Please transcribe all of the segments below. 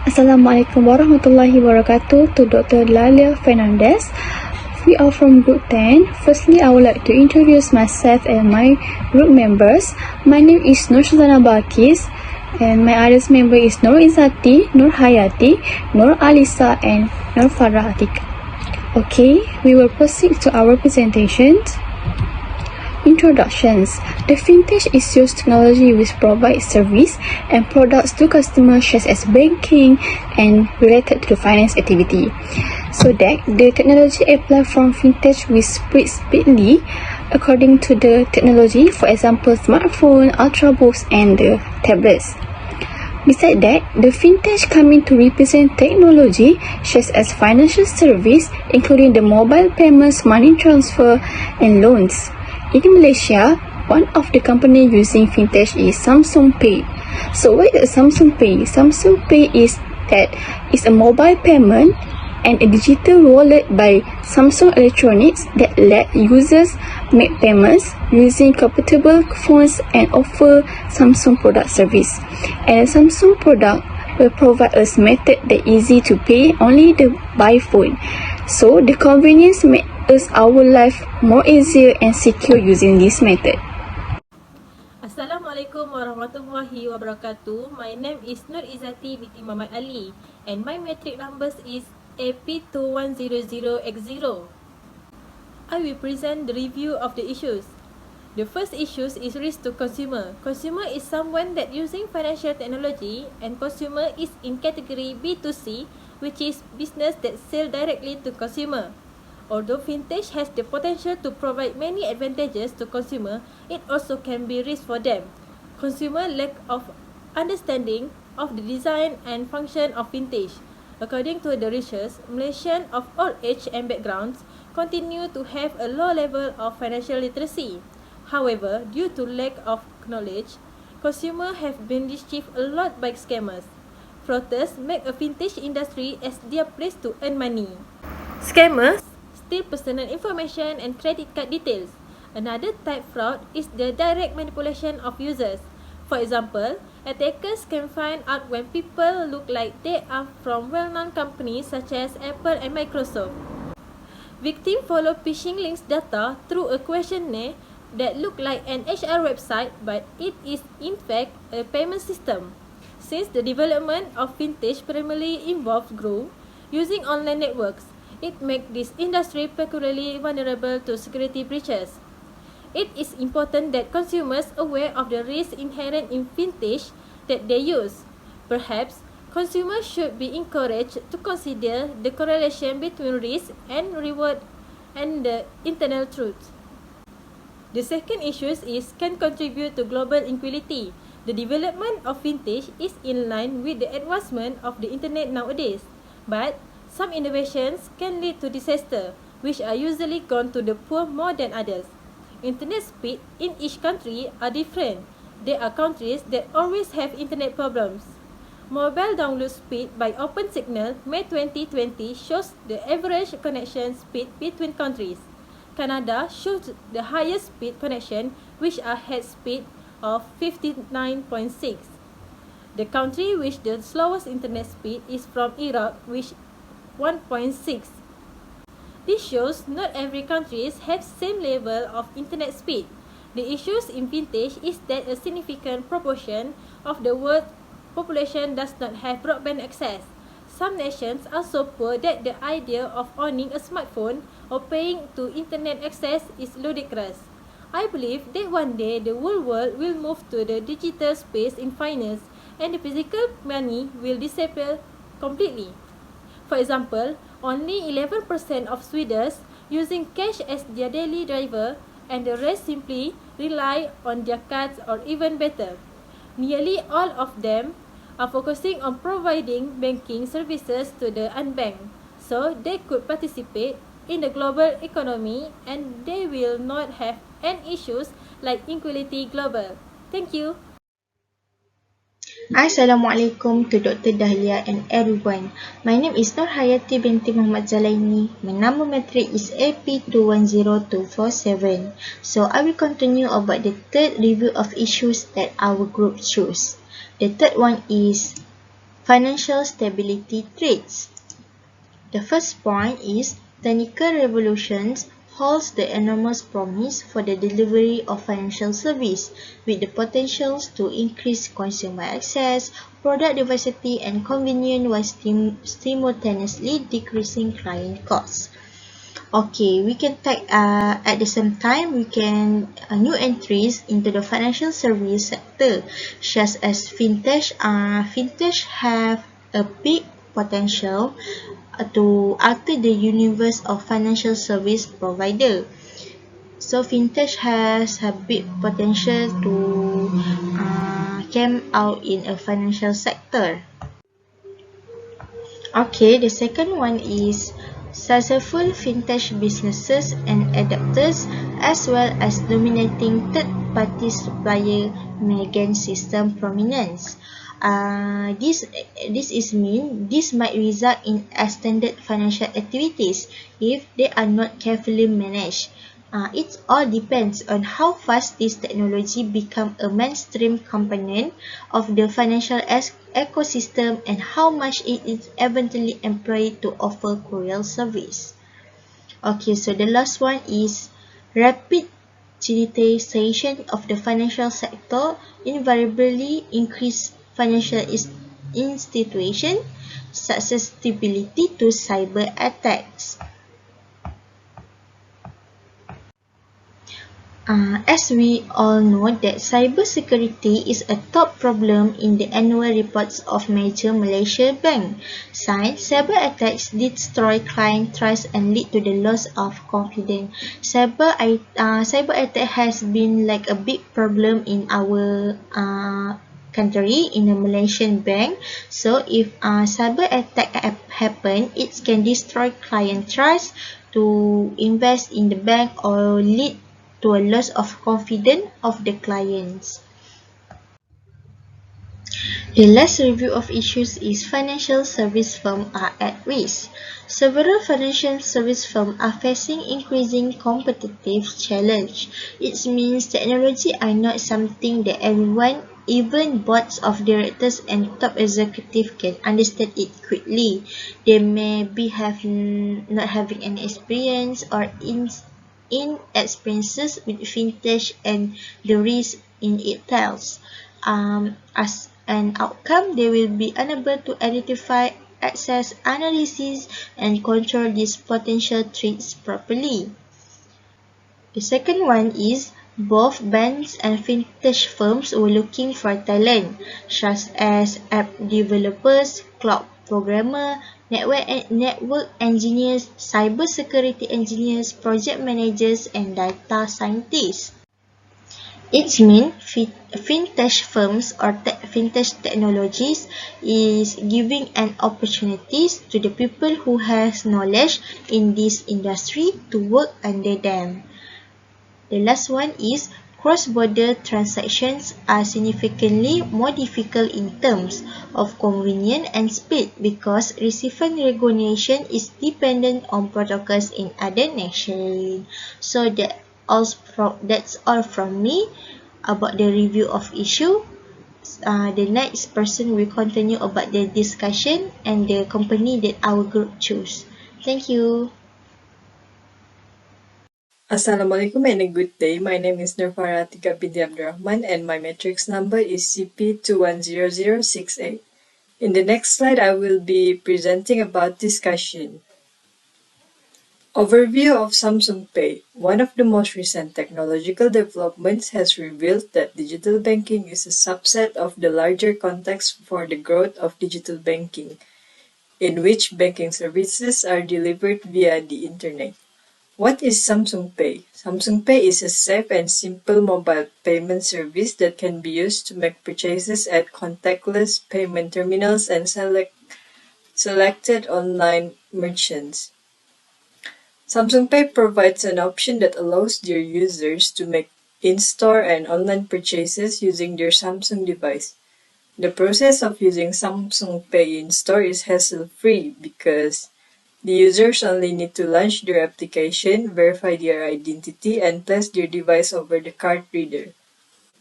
Assalamualaikum warahmatullahi wabarakatuh to Dr. Dahlia Fernandez. We are from Group 10. Firstly, I would like to introduce myself and my group members. My name is Nur Sultana Balkis and my others member is Nur Izzati, Nur Hayati, Nur Alisa and Nur Farah Atik. Okay, we will proceed to our presentations. Introductions. The fintech is used technology which provides service and products to customers such as banking and related to finance activity. So that the technology applied from fintech will spread speedily according to the technology, for example, smartphone, ultrabooks and the tablets. Besides that, the fintech coming to represent technology such as financial service, including the mobile payments, money transfer and loans. In Malaysia, one of the company using fintech is Samsung Pay. So what is Samsung Pay? Samsung Pay is a mobile payment and a digital wallet by Samsung Electronics that let users make payments using compatible phones and offer Samsung product service. And a Samsung product will provide us method that easy to pay only by phone. So the convenience makes us our life more easier and secure using this method. Assalamualaikum warahmatullahi wabarakatuh. My name is Nur Izzati binti Muhammad Ali and my metric numbers is AP2100X0. I will present the review of the issues. The first issue is risk to consumer. Consumer is someone that using financial technology and consumer is in category B2C, which is business that sell directly to consumer. Although fintech has the potential to provide many advantages to consumer, it also can be risk for them. Consumer lack of understanding of the design and function of fintech. According to the research, Malaysians of all age and backgrounds continue to have a low level of financial literacy. However, due to lack of knowledge, consumers have been deceived a lot by scammers. Fraudsters make a fintech industry as their place to earn money. Scammers steal personal information and credit card details. Another type fraud is the direct manipulation of users. For example, attackers can find out when people look like they are from well-known companies such as Apple and Microsoft. Victims follow phishing links data through a questionnaire that look like an HR website, but it is in fact a payment system. Since the development of fintech primarily involves growth using online networks, it makes this industry peculiarly vulnerable to security breaches. It is important that consumers are aware of the risks inherent in fintech that they use. Perhaps, consumers should be encouraged to consider the correlation between risk and reward and the internal truth. The second issue is can contribute to global inequality. The development of fintech is in line with the advancement of the internet nowadays, but some innovations can lead to disaster, which are usually gone to the poor more than others. Internet speed in each country are different. There are countries that always have internet problems. Mobile download speed by OpenSignal May 2020 shows the average connection speed between countries. Canada shows the highest speed connection, which had speed of 59.6. The country with the slowest internet speed is from Iraq, which 1.6. This shows not every country has same level of internet speed. The issues in fintech is that a significant proportion of the world population does not have broadband access. Some nations are so poor that the idea of owning a smartphone or paying to internet access is ludicrous. I believe that one day the whole world will move to the digital space in finance and the physical money will disappear completely. For example, only 11% of Swedes using cash as their daily driver and the rest simply rely on their cards, or even better, nearly all of them are focusing on providing banking services to the unbanked, so they could participate in the global economy and they will not have any issues like inequality global. Thank you. Assalamualaikum to Dr. Dahlia and everyone. My name is Nur Hayati binti Muhammad Zalaini. My number metric is AP210247. So I will continue about the third review of issues that our group chose. The third one is Financial stability threats. The first point is technical revolutions holds the enormous promise for the delivery of financial service with the potentials to increase consumer access, product diversity and convenience while simultaneously decreasing client costs. Okay, we can take at the same time we can new entries into the financial service sector, such as fintech. Fintech have a big potential to alter the universe of financial service provider. So fintech has a big potential to come out in a financial sector. Okay, the second one is successful fintech businesses and adapters as well as dominating third-party supplier may gain system prominence. This might result in extended financial activities if they are not carefully managed. It all depends on how fast this technology become a mainstream component of the financial ecosystem and how much it is eventually employed to offer courier service. Okay, so the last one is rapid digitization of the financial sector invariably increase financial institution susceptibility to cyber attacks. As we all know that cybersecurity is a top problem in the annual reports of major Malaysia bank. Cyber attacks destroy client trust and lead to the loss of confidence. Cyber attack has been like a big problem in our country in a Malaysian bank. So if cyber attack happen, it can destroy client trust to invest in the bank or lead to a loss of confidence of the clients. The last review of issues is financial service firms are at risk. Several financial service firms are facing increasing competitive challenge. It means technology are not something that everyone, even boards of directors and top executives can understand it quickly. They may be not having any experience or inexperiences with fintech and the risk in it tells. As an outcome, they will be unable to identify, access, analysis, and control these potential threats properly. The second one is both banks and fintech firms were looking for talent, such as app developers, cloud programmer, network engineers, cybersecurity engineers, project managers, and data scientists. It means fintech firms or fintech technologies is giving an opportunities to the people who has knowledge in this industry to work under them. The last one is cross-border transactions are significantly more difficult in terms of convenience and speed because receipt recognition is dependent on protocols in other nations. So that's all from me about the review of issue. The next person will continue about the discussion and the company that our group choose. Thank you. Assalamualaikum and a good day. My name is Nurfara Tika binti Abdurrahman and my matrix number is CP210068. In the next slide, I will be presenting about discussion. Overview of Samsung Pay. One of the most recent technological developments has revealed that digital banking is a subset of the larger context for the growth of digital banking, in which banking services are delivered via the internet. What is Samsung Pay? Samsung Pay is a safe and simple mobile payment service that can be used to make purchases at contactless payment terminals and selected online merchants. Samsung Pay provides an option that allows their users to make in-store and online purchases using their Samsung device. The process of using Samsung Pay in-store is hassle-free because the users only need to launch their application, verify their identity, and place their device over the card reader.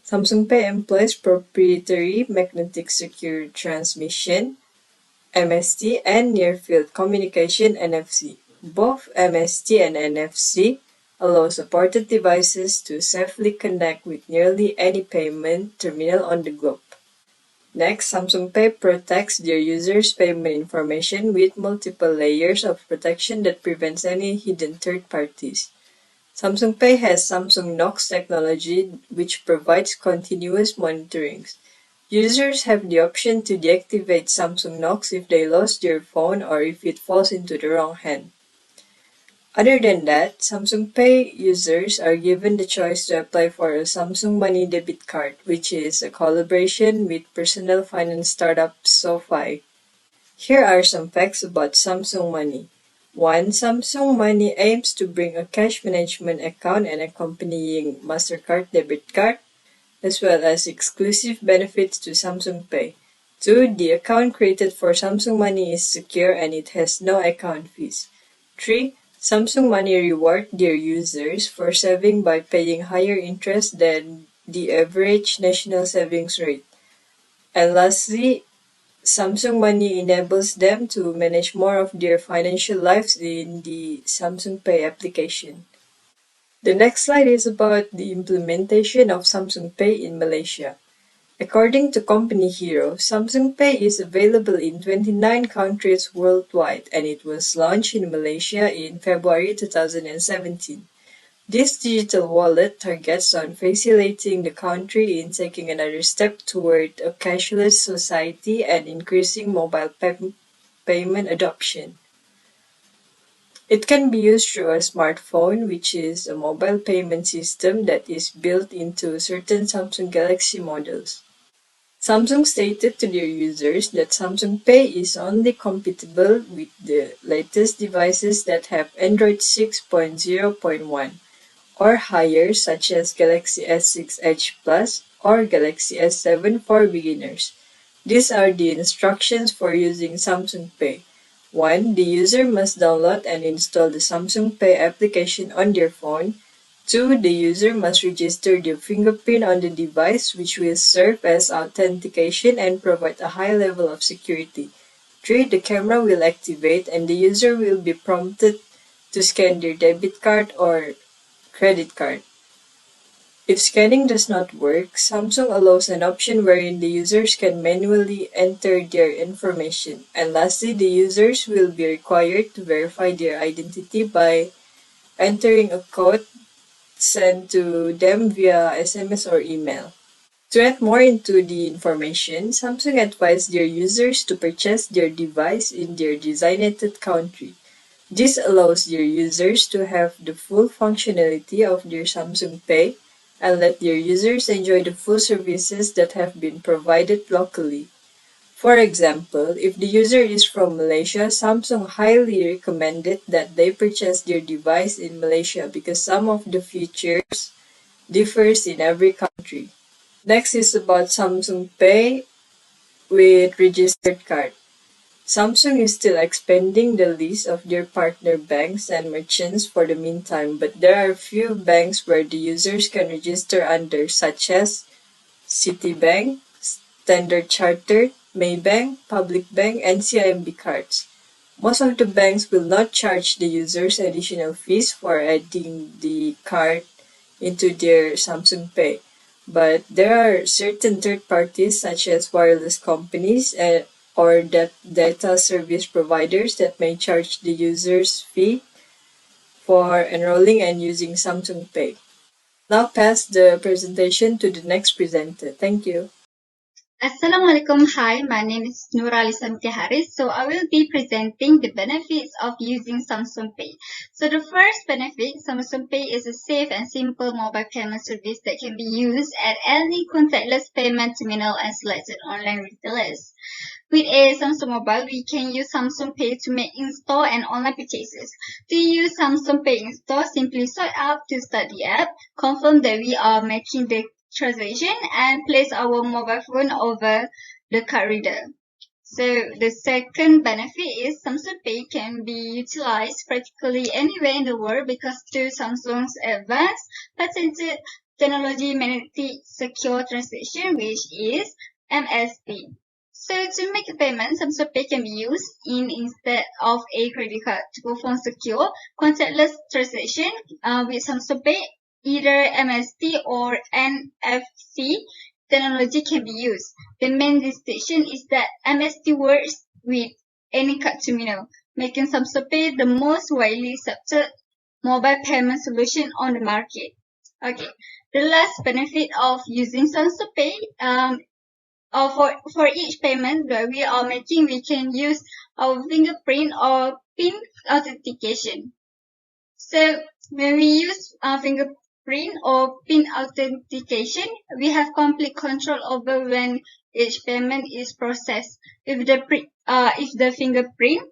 Samsung Pay employs proprietary magnetic secure transmission MST, and Near Field Communication NFC. Both MST and NFC allow supported devices to safely connect with nearly any payment terminal on the globe. Next, Samsung Pay protects their users' payment information with multiple layers of protection that prevents any hidden third parties. Samsung Pay has Samsung Knox technology, which provides continuous monitoring. Users have the option to deactivate Samsung Knox if they lost their phone or if it falls into the wrong hand. Other than that, Samsung Pay users are given the choice to apply for a Samsung Money debit card, which is a collaboration with personal finance startup SoFi. Here are some facts about Samsung Money. 1. Samsung Money aims to bring a cash management account and accompanying MasterCard debit card, as well as exclusive benefits to Samsung Pay. 2. The account created for Samsung Money is secure and it has no account fees. 3. Samsung Money reward their users for saving by paying higher interest than the average national savings rate. And lastly, Samsung Money enables them to manage more of their financial lives in the Samsung Pay application. The next slide is about the implementation of Samsung Pay in Malaysia. According to Company Hero, Samsung Pay is available in 29 countries worldwide and it was launched in Malaysia in February 2017. This digital wallet targets on facilitating the country in taking another step toward a cashless society and increasing mobile payment adoption. It can be used through a smartphone, which is a mobile payment system that is built into certain Samsung Galaxy models. Samsung stated to their users that Samsung Pay is only compatible with the latest devices that have Android 6.0.1 or higher, such as Galaxy S6 Edge Plus or Galaxy S7 for beginners. These are the instructions for using Samsung Pay. 1. The user must download and install the Samsung Pay application on their phone. 2. The user must register their fingerprint on the device, which will serve as authentication and provide a high level of security. 3. The camera will activate and the user will be prompted to scan their debit card or credit card. If scanning does not work, Samsung allows an option wherein the users can manually enter their information. And lastly, the users will be required to verify their identity by entering a code sent to them via SMS or email. To add more into the information, Samsung advised their users to purchase their device in their designated country. This allows their users to have the full functionality of their Samsung Pay and let their users enjoy the full services that have been provided locally. For example, if the user is from Malaysia, Samsung highly recommended that they purchase their device in Malaysia because some of the features differs in every country. Next is about Samsung Pay with registered card. Samsung is still expanding the list of their partner banks and merchants for the meantime, but there are few banks where the users can register under, such as Citibank, Standard Chartered, Maybank, Public Bank, and CIMB cards. Most of the banks will not charge the users additional fees for adding the card into their Samsung Pay. But there are certain third parties such as wireless companies or data service providers that may charge the users fee for enrolling and using Samsung Pay. Now pass the presentation to the next presenter. Thank you. Assalamualaikum. Hi, my name is Nuralisa Haris. So I will be presenting the benefits of using Samsung Pay. So the first benefit, Samsung Pay is a safe and simple mobile payment service that can be used at any contactless payment terminal and selected online retailers. With a Samsung Mobile, we can use Samsung Pay to make in-store and online purchases. To use Samsung Pay in-store, simply swipe up to start the app, confirm that we are making the transaction, and place our mobile phone over the card reader. So the second benefit is Samsung Pay can be utilized practically anywhere in the world because to Samsung's advanced patented technology magnetic secure transaction, which is MSP. So to make a payment, Samsung Pay can be used instead of a credit card. To perform secure, contactless transaction with Samsung Pay, either MST or NFC technology can be used. The main distinction is that MST works with any card terminal, making Samsung Pay the most widely accepted mobile payment solution on the market. Okay, the last benefit of using Samsung Pay, for each payment that we are making, we can use our fingerprint or PIN authentication. So when we use fingerprint or PIN authentication, we have complete control over when each payment is processed. If the fingerprint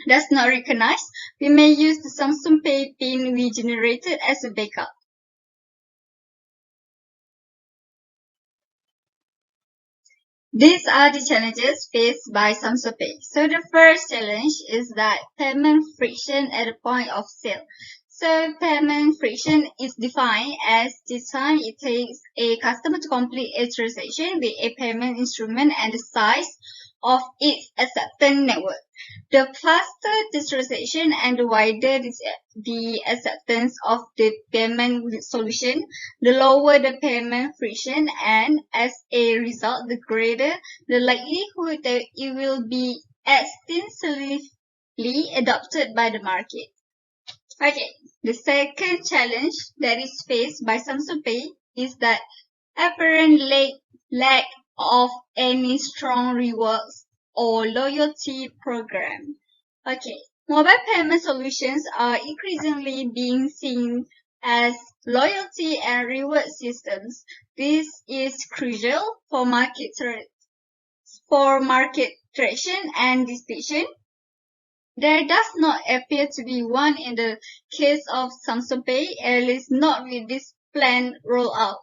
does not recognize, we may use the Samsung Pay PIN we generated as a backup. These are the challenges faced by Samsung Pay. So the first challenge is that payment friction at the point of sale. So payment friction is defined as the time it takes a customer to complete a transaction with a payment instrument and the size of its acceptance network. The faster the transaction and the wider the acceptance of the payment solution, the lower the payment friction, and as a result, the greater the likelihood that it will be extensively adopted by the market. Okay, the second challenge that is faced by Samsung Pay is that apparent lack of any strong rewards or loyalty program. Okay, mobile payment solutions are increasingly being seen as loyalty and reward systems. This is crucial for market traction and distinction. There does not appear to be one in the case of Samsung Pay, at least not with this planned rollout.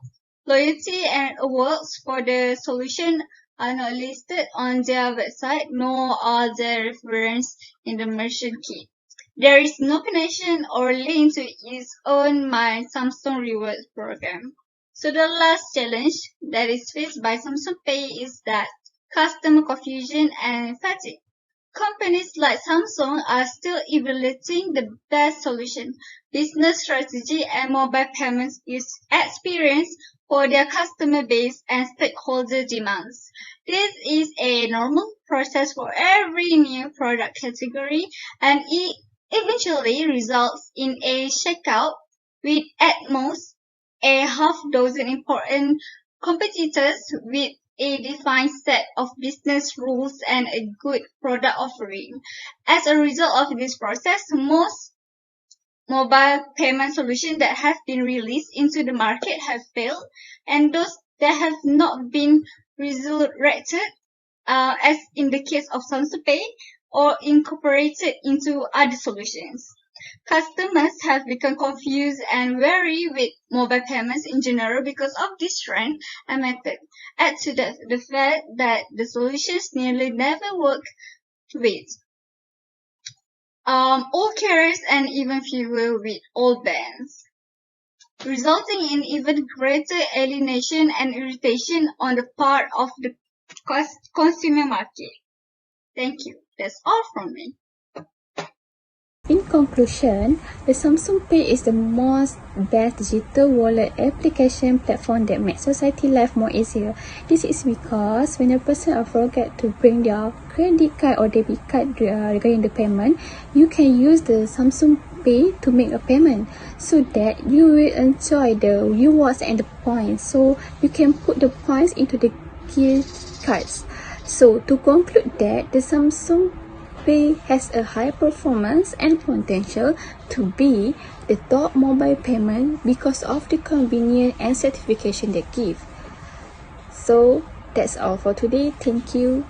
Loyalty and awards for the solution are not listed on their website, nor are they referenced in the merchant kit. There is no connection or link to its own My Samsung Rewards program. So the last challenge that is faced by Samsung Pay is that customer confusion and fatigue. Companies like Samsung are still evaluating the best solution, business strategy, and mobile payments experience for their customer base and stakeholder demands. This is a normal process for every new product category, and it eventually results in a shakeout with at most a half dozen important competitors with a defined set of business rules and a good product offering. As a result of this process, most mobile payment solutions that have been released into the market have failed, and those that have not been resurrected, as in the case of Samsung Pay, or incorporated into other solutions. Customers have become confused and wary with mobile payments in general because of this trend and method. Add to that the fact that the solutions nearly never work with all carriers and even fewer with all bands, resulting in even greater alienation and irritation on the part of the consumer market. Thank you. That's all from me. In conclusion, the Samsung Pay is the most best digital wallet application platform that makes society life more easier. This is because when a person forget to bring their credit card or debit card regarding the payment, you can use the Samsung Pay to make a payment so that you will enjoy the rewards and the points. So you can put the points into the gift cards. So to conclude that, the Samsung Pay has a high performance and potential to be the top mobile payment because of the convenience and certification they give. So that's all for today. Thank you.